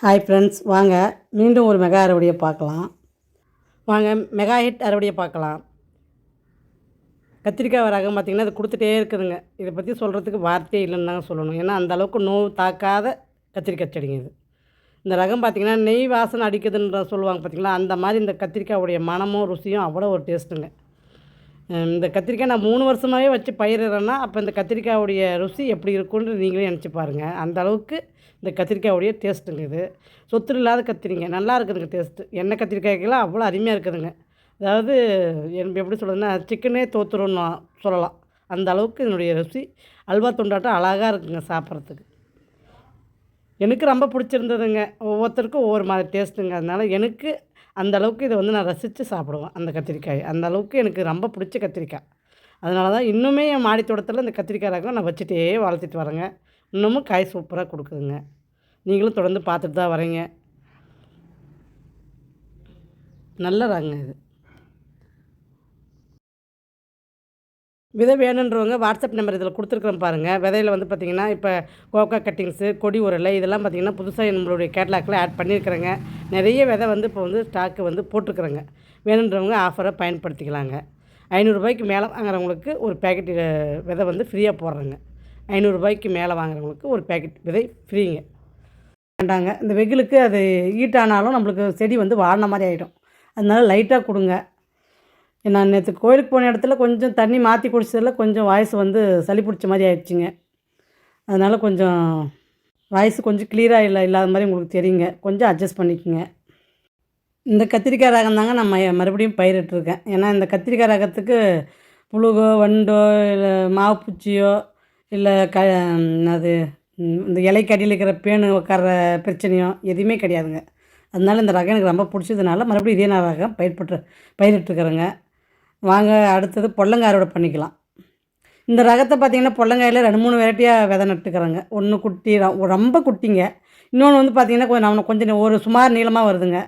Hi friends, வாங்க மீண்டும் ஒரு மெகா அறுவடையை பார்க்கலாம். வாங்க மெகா ஹிட் அறுவடையை பார்க்கலாம். கத்திரிக்காய் ரகம் பார்த்திங்கன்னா அது கொடுத்துட்டே இருக்குதுங்க. இதை பற்றி சொல்கிறதுக்கு வார்த்தையே இல்லைன்னு தாங்க சொல்லணும். ஏன்னா அந்தளவுக்கு நோவு தாக்காத கத்திரிக்காய் செடிங்க இது. இந்த ரகம் பார்த்திங்கன்னா நெய் வாசனை அடிக்குதுன்ற சொல்லுவாங்க பார்த்திங்களா, அந்த மாதிரி இந்த கத்திரிக்காவுடைய மனமும் ருசியும் அவ்வளோ ஒரு டேஸ்ட்டுங்க. இந்த கத்திரிக்காய் நான் 3 வருஷமாகவே வச்சு பயிரிடுறேன்னா, அப்போ இந்த கத்திரிக்காவுடைய ருசி எப்படி இருக்குன்னு நீங்களே நினச்சி பாருங்கள். அந்த அளவுக்கு இந்த கத்திரிக்காவுடைய டேஸ்ட்டுங்க இது. சொத்து இல்லாத கத்திரிங்க, நல்லா இருக்குதுங்க டேஸ்ட்டு. எண்ணெய் கத்திரிக்காய்க்கெல்லாம் அவ்வளோ அருமையாக இருக்குதுங்க. அதாவது எப்படி சொல்கிறதுன்னா, சிக்கனே தோற்றுருன்னு சொல்லலாம். அந்த அளவுக்கு இதனுடைய ருசி அல்வா துண்டாட்டம் அழகாக இருக்குங்க சாப்பிட்றதுக்கு. எனக்கு ரொம்ப பிடிச்சிருந்ததுங்க. ஒவ்வொருத்தருக்கும் ஒவ்வொரு மாதிரி டேஸ்ட்டுங்க. அதனால் எனக்கு அந்த அளவுக்கு இதை நான் ரசித்து சாப்பிடுவேன். அந்த கத்திரிக்காய் அந்த அளவுக்கு எனக்கு ரொம்ப பிடிச்ச கத்திரிக்காய். அதனால தான் இன்னுமே என் மாடி தோட்டத்தில் இந்த கத்திரிக்காய் ரகம் நான் வச்சுட்டே வளர்த்துட்டு வரேங்க. இன்னமும் காய் சூப்பராக கொடுக்குதுங்க. நீங்களும் தொடர்ந்து பார்த்துட்டு தான் வரீங்க. நல்ல ரகங்க இது. விதை வேணுன்றவங்க வாட்ஸ்அப் நம்பர் இதில் கொடுத்துருக்குறோம் பாருங்கள். விதையில் பார்த்திங்கன்னா இப்போ கோகா கட்டிங்ஸு, கொடி உரலை இதெல்லாம் பார்த்திங்கன்னா புதுசாக நம்மளுடைய கேட்லாக்கில் ஆட் பண்ணியிருக்கிறேங்க. நிறைய விதை இப்போ ஸ்டாக்கு போட்டிருக்குறேங்க. வேணுன்றவங்க ஆஃபரை பயன்படுத்திக்கலாங்க. 500 ரூபாய்க்கு மேலே வாங்குறவங்களுக்கு ஒரு பேக்கெட் விதை ஃப்ரீயாக போடுறேங்க. 500 ரூபாய்க்கு மேலே வாங்குறவங்களுக்கு ஒரு பேக்கெட் விதை ஃப்ரீங்க. வேண்டாங்க, இந்த வெயிலுக்கு அது ஹீட் ஆனாலும் நம்மளுக்கு செடி வாடின மாதிரி ஆகிடும். அதனால லைட்டாக கொடுங்க. நான் நேற்று கோயிலுக்கு போன இடத்துல கொஞ்சம் தண்ணி மாற்றி குடிச்சதில் கொஞ்சம் வாய்ஸ் சளி பிடிச்ச மாதிரி ஆயிடுச்சுங்க. அதனால் கொஞ்சம் வாய்ஸ் கொஞ்சம் கிளியராக இல்லாத மாதிரி உங்களுக்கு தெரியுங்க. கொஞ்சம் அட்ஜஸ்ட் பண்ணிக்கோங்க. இந்த கத்திரிக்காய் ரகம் தாங்க நான் மறுபடியும் பயிரிட்டுருக்கேன். ஏன்னா இந்த கத்திரிக்காய் ரகத்துக்கு புழுகோ வண்டோ இல்லை மாவு பூச்சியோ இல்லை அது இந்த இலைக்கடியில் இருக்கிற பேனு உட்கார பிரச்சனையோ எதுவுமே கிடையாதுங்க. அதனால இந்த ரகம் எனக்கு ரொம்ப பிடிச்சதுனால மறுபடியும் இதே நான் ரகம் பயிரிட்டுருக்குறேங்க. வாங்க அடுத்தது பொல்லங்காய் அறுவடை பண்ணிக்கலாம். இந்த ரகத்தை பார்த்திங்கன்னா பொல்லங்காயில் 2-3 வெரைட்டியாக விதை நட்டுக்கிறேங்க. ஒன்று குட்டி ரொம்ப குட்டிங்க. இன்னொன்று பார்த்திங்கன்னா கொஞ்சம் ஒரு சுமார் நீளமாக வருதுங்க.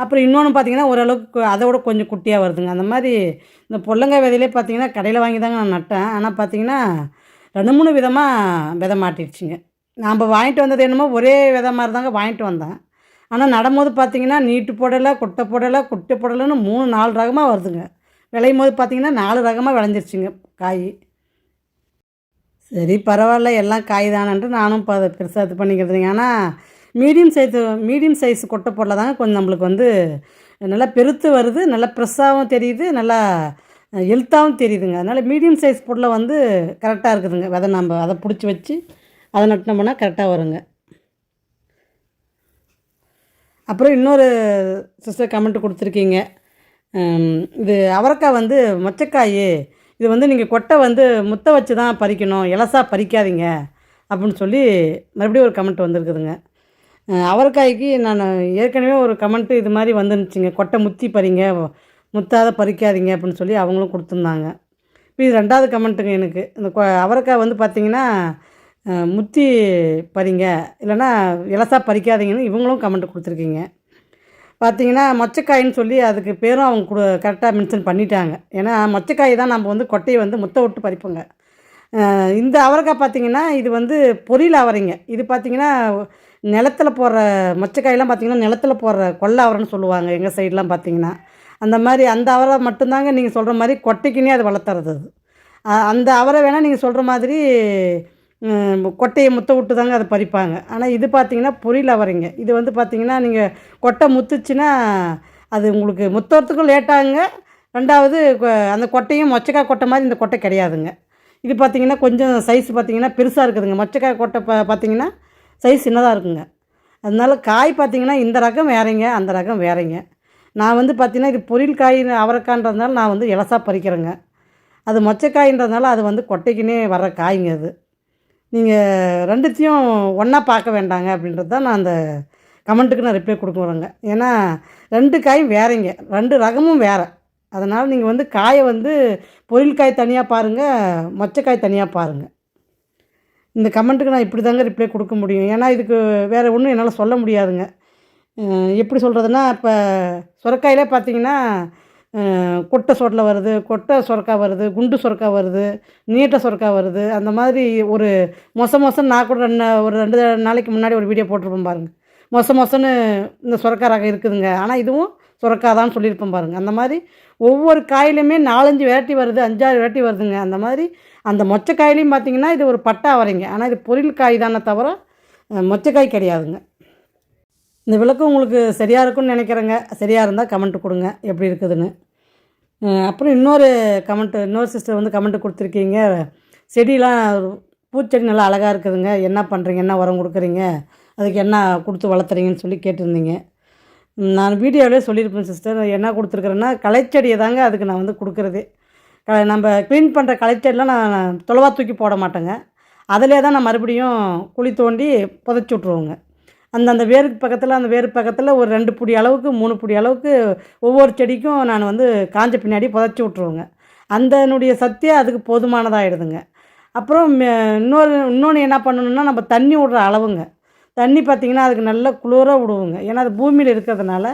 அப்புறம் இன்னொன்று பார்த்திங்கன்னா ஓரளவுக்கு அதை விட கொஞ்சம் குட்டியாக வருதுங்க. அந்த மாதிரி இந்த பொல்லங்காய் விதையிலே பார்த்திங்கன்னா கடையில் வாங்கி தாங்க நான் நட்டேன். ஆனால் பார்த்திங்கன்னா 2-3 விதமாக விதை மாட்டிடுச்சுங்க. நாம் வாங்கிட்டு வந்தது என்னமோ ஒரே விதை மாதிரி தாங்க வாங்கிட்டு வந்தேன். ஆனால் நடும்போது பார்த்திங்கன்னா நீட்டு போடலை, குட்டை போடலைன்னு 3-4 ரகமாக வருதுங்க. விளையும் போது பார்த்திங்கன்னா 4 ரகமாக விளைஞ்சிருச்சுங்க காய். சரி பரவாயில்ல, எல்லாம் காய் தானன்ட்டு நானும் இப்போ அதை பெருசாக இது பண்ணிக்கிறதுங்க. ஆனால் மீடியம் சைஸ் கொட்டை பொருளை தாங்க கொஞ்சம் நம்மளுக்கு நல்லா பெருத்து வருது, நல்லா ப்ரெஸ்ஸாகவும் தெரியுது, நல்லா ஹெல்த்தாகவும் தெரியுதுங்க. அதனால் மீடியம் சைஸ் பொருளை கரெக்டாக இருக்குதுங்க. விதை நம்ம அதை பிடிச்சி வச்சு அதை நட்டினோம்னா கரெக்டாக வருங்க. அப்புறம் இன்னொரு சிஸ்டர் கமெண்ட் கொடுத்துருக்கீங்க. இது அவரைக்காய் மொச்சக்காய் இது நீங்கள் கொட்டை முத்த வச்சு தான் பறிக்கணும், இலசா பறிக்காதீங்க அப்படின்னு சொல்லி மறுபடியும் ஒரு கமெண்ட் வந்திருக்குதுங்க. அவரைக்காய்க்கு நான் ஏற்கனவே ஒரு கமெண்ட்டு இது மாதிரி வந்துருந்துச்சிங்க. கொட்டை முத்தி பறிங்க, முத்தாத பறிக்காதீங்க அப்படின்னு சொல்லி அவங்களும் கொடுத்துருந்தாங்க. இப்போ இது 2வது கமெண்ட்டுங்க எனக்கு. இந்த அவரைக்காய் பார்த்திங்கன்னா முத்தி பறிங்க, இல்லைன்னா இலசா பறிக்காதீங்கன்னு இவங்களும் கமெண்ட் கொடுத்துருக்கீங்க. பார்த்திங்கன்னா மொச்சக்காயின்னு சொல்லி அதுக்கு பேரும் அவங்க கரெக்டாக மென்ஷன் பண்ணிட்டாங்க. ஏன்னா மொச்சக்காய் தான் நம்ம கொட்டையை முத்த விட்டு பறிப்போங்க. இந்த அவரைக்காய் பார்த்திங்கன்னா இது பொரியல் அவரைங்க. இது பார்த்திங்கன்னா நிலத்தில் போடுற மொச்சக்காயெல்லாம் பார்த்திங்கன்னா நிலத்தில் போடுற கொள்ளை அவரைன்னு சொல்லுவாங்க எங்கள் சைடெலாம். பார்த்திங்கன்னா அந்த மாதிரி அந்த அவரை மட்டும்தாங்க நீங்கள் சொல்கிற மாதிரி கொட்டைக்குன்னே அது வளர்த்துறது. அந்த அவரை வேணால் நீங்கள் சொல்கிற மாதிரி கொட்டையை முத்த விட்டு தாங்க அதை பறிப்பாங்க. ஆனால் இது பார்த்திங்கன்னா பொரியல் அவரைங்க. இது பார்த்திங்கன்னா நீங்கள் கொட்டை முத்துச்சுன்னா அது உங்களுக்கு முத்துறதுக்கும் லேட்டாகுங்க. 2வது அந்த கொட்டையும் மொச்சக்காய் கொட்டை மாதிரி இந்த கொட்டை கிடையாதுங்க. இது பார்த்திங்கன்னா கொஞ்சம் சைஸ் பார்த்திங்கன்னா பெருசாக இருக்குதுங்க. மொச்சக்காய் கொட்டை பார்த்திங்கன்னா சைஸ் சின்னதாக இருக்குங்க. அதனால காய் பார்த்திங்கன்னா இந்த ரகம் வேறங்க, அந்த ரகம் வேறங்க. நான் பார்த்திங்கன்னா இது பொரியல் காய் அவரைக்கான்றதுனால நான் இலசா பறிக்கிறேங்க. அது மொச்சக்காயின்றதுனால அது கொட்டைக்குன்னே வர்ற காய்ங்க. அது நீங்கள் 2த்தையும் ஒன்றா பார்க்க வேண்டாங்க அப்படின்றது தான் நான் அந்த கமெண்ட்டுக்கு நான் ரிப்ளை கொடுக்க வரேங்க. ஏன்னா 2 காயும் வேறங்க, 2 ரகமும் வேறு. அதனால் நீங்கள் காயை பொரியல் காய் தனியாக பாருங்கள், மொச்சக்காய் தனியாக பாருங்கள். இந்த கமெண்ட்டுக்கு நான் இப்படி தாங்க ரிப்ளை கொடுக்க முடியும். ஏன்னா இதுக்கு வேறு ஒன்றும் என்னால் சொல்ல முடியாதுங்க. எப்படி சொல்கிறதுனா, இப்போ சுரக்காயிலே பார்த்திங்கன்னா கொட்டை சொரக்காய் வருது, கொட்டை சுரக்காய் வருது, குண்டு சுரக்காய் வருது, நீட்ட சுரக்காய் வருது. அந்த மாதிரி ஒரு மொசம் நான் கூட ஒரு 2 நாளைக்கு முன்னாடி ஒரு வீடியோ போட்டிருப்பேன் பாருங்கள். மொசன்னு இந்த சுரக்காய் ரகம் இருக்குதுங்க. ஆனால் இதுவும் சுரக்காய் தான் சொல்லியிருப்பேன் பாருங்கள். அந்த மாதிரி ஒவ்வொரு காயிலுமே 4-5 வெரைட்டி வருது, 5-6 வெரைட்டி வருதுங்க. அந்த மாதிரி அந்த மொச்சக்காயிலையும் பார்த்தீங்கன்னா இது ஒரு பட்டா அவரைங்க. ஆனால் இது பொரியல் காய் தானே தவிர மொச்சக்காய் கிடையாதுங்க. இந்த விளக்கம் உங்களுக்கு சரியாக இருக்கும்னு நினைக்கிறேங்க. சரியாக இருந்தால் கமெண்ட் கொடுங்க எப்படி இருக்குதுன்னு. அப்புறம் இன்னொரு சிஸ்டர் வந்து கமெண்ட் கொடுத்துருக்கீங்க. செடியெலாம் பூச்செடி நல்லா அழகாக இருக்குதுங்க, என்ன பண்ணுறீங்க, என்ன உரம் கொடுக்குறீங்க, அதுக்கு என்ன கொடுத்து வளர்த்துறீங்கன்னு சொல்லி கேட்டிருந்தீங்க. நான் வீடியோவிலே சொல்லியிருப்பேன் சிஸ்டர். என்ன கொடுத்துருக்குறேன்னா களைச்செடியை தாங்க அதுக்கு நான் வந்து கொடுக்குறது. நம்ம க்ளீன் பண்ணுற களைச்செடிலாம் நான் தொலைவா தூக்கி போட மாட்டேங்க. அதிலே தான் நான் மறுபடியும் குழி தோண்டி புதைச்சி விட்ருவோங்க. அந்த வேருக்கு பக்கத்தில் ஒரு 2 புடி அளவுக்கு 3 புடி அளவுக்கு ஒவ்வொரு செடிக்கும் நான் வந்து காஞ்ச பின்னாடி புதைச்சி விட்ருவோங்க. அதனுடைய சத்தே அதுக்கு போதுமானதாகிடுதுங்க. அப்புறம் இன்னொன்று என்ன பண்ணணுன்னா, நம்ம தண்ணி விட்ற அளவுங்க. தண்ணி பார்த்திங்கன்னா அதுக்கு நல்லா குளிராக விடுவோங்க. ஏன்னா அது பூமியில் இருக்கிறதுனால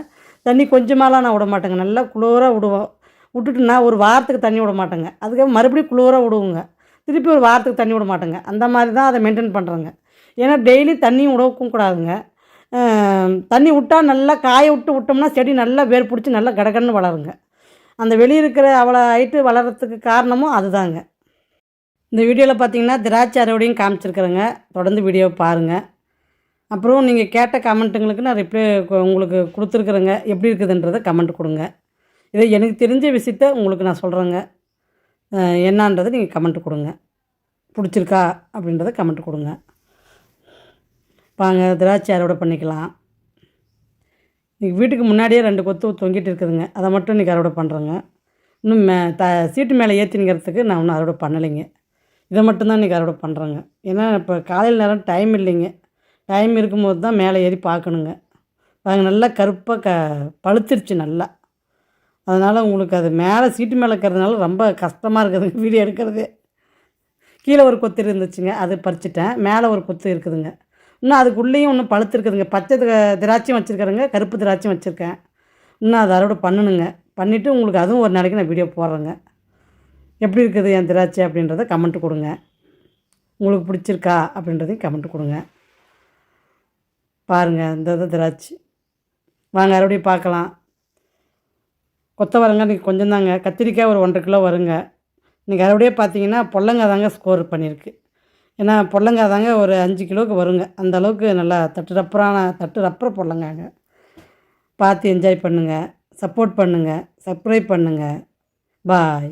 தண்ணி கொஞ்சமாலாம் நான் விட மாட்டேங்க. நல்லா குளிராக விடுவோம். விட்டுட்டு நான் ஒரு வாரத்துக்கு தண்ணி விட மாட்டேங்க. அதுக்கப்புறம் மறுபடியும் குளிராக விடுவோங்க. திருப்பி ஒரு வாரத்துக்கு தண்ணி விட மாட்டேங்க. அந்த மாதிரி தான் அதை மெயின்டைன் பண்ணுறேங்க. ஏன்னா டெய்லி தண்ணியும் விடவும் கூடாதுங்க. தண்ணி விட்டால் நல்லா காய விட்டோம்னா செடி நல்லா வேர் பிடிச்சி நல்லா கடகடன்னு வளருங்க. அந்த வெளியே இருக்கிற அவ்வளோ ஹைட்டு வளர்கிறதுக்கு காரணமும் அதுதாங்க. இந்த வீடியோவில் பார்த்தீங்கன்னா திராட்சை அறுவடையும் காமிச்சிருக்கிறேங்க. தொடர்ந்து வீடியோவை பாருங்கள். அப்புறம் நீங்கள் கேட்ட கமெண்ட்டுங்களுக்கு நான் ரிப்ளை உங்களுக்கு கொடுத்துருக்குறேங்க. எப்படி இருக்குதுன்றதை கமெண்ட் கொடுங்க. இதை எனக்கு தெரிஞ்ச விஷயத்த உங்களுக்கு நான் சொல்கிறேங்க. என்னான்றதை நீங்கள் கமெண்ட் கொடுங்க. பிடிச்சிருக்கா அப்படின்றத கமெண்ட் கொடுங்க. வாங்க திராட்சை அறுவடை பண்ணிக்கலாம். இன்றைக்கி வீட்டுக்கு முன்னாடியே 2 கொத்து தொங்கிட்டு இருக்குதுங்க. அதை மட்டும் இன்றைக்கி அறுவடை பண்ணுறேங்க. இன்னும் சீட்டு மேலே ஏற்றினுங்கிறதுக்கு நான் இன்னும் அறுவடை பண்ணலைங்க. இதை மட்டும்தான் இன்றைக்கி அறுவடை பண்ணுறேங்க. ஏன்னா இப்போ காலையில் நேரம் டைம் இல்லைங்க. டைம் இருக்கும்போது தான் மேலே ஏறி பார்க்கணுங்க. பாருங்க நல்லா கருப்பாக பழுத்துருச்சு நல்லா. அதனால் உங்களுக்கு அது மேலே சீட்டு மேலே இருக்கிறதுனால ரொம்ப கஷ்டமாக இருக்குதுங்க வீடியோ எடுக்கிறது. கீழே ஒரு கொத்து இருந்துச்சுங்க, அது பறிச்சிட்டேன். மேலே ஒரு கொத்து இருக்குதுங்க. இன்னும் அதுக்குள்ளேயும் இன்னும் பழுத்துருக்குதுங்க. பச்சை திராட்சையும் வச்சுருக்கிறேங்க, கருப்பு திராட்சையும் வச்சுருக்கேன். இன்னும் அதை அறுவடை பண்ணணுங்க. பண்ணிவிட்டு உங்களுக்கு அதுவும் ஒரு நாளைக்கு நான் வீடியோ போடுறேங்க. எப்படி இருக்குது என் திராட்சை அப்படின்றத கமெண்ட் கொடுங்க. உங்களுக்கு பிடிச்சிருக்கா அப்படின்றதையும் கமெண்ட் கொடுங்க. பாருங்கள் இந்த திராட்சை. வாங்க அறுவடையை பார்க்கலாம். கொத்தவரங்காய் இன்றைக்கி கொஞ்சம் தாங்க. கத்திரிக்காய் ஒரு 1.5 கிலோ வருங்க. இன்றைக்கி அறுவடையே பார்த்தீங்கன்னா பொல்லங்காய் தாங்க ஸ்கோர் பண்ணியிருக்கு. ஏன்னா பொல்லங்காய் தாங்க ஒரு 5 கிலோவுக்கு வருங்க. அந்த அளவுக்கு நல்லா தட்டு ரப்பர பொல்லங்காங்க. பார்த்து என்ஜாய் பண்ணுங்கள், சப்போர்ட் பண்ணுங்கள், சப்ஸ்கிரைப் பண்ணுங்கள். பாய்.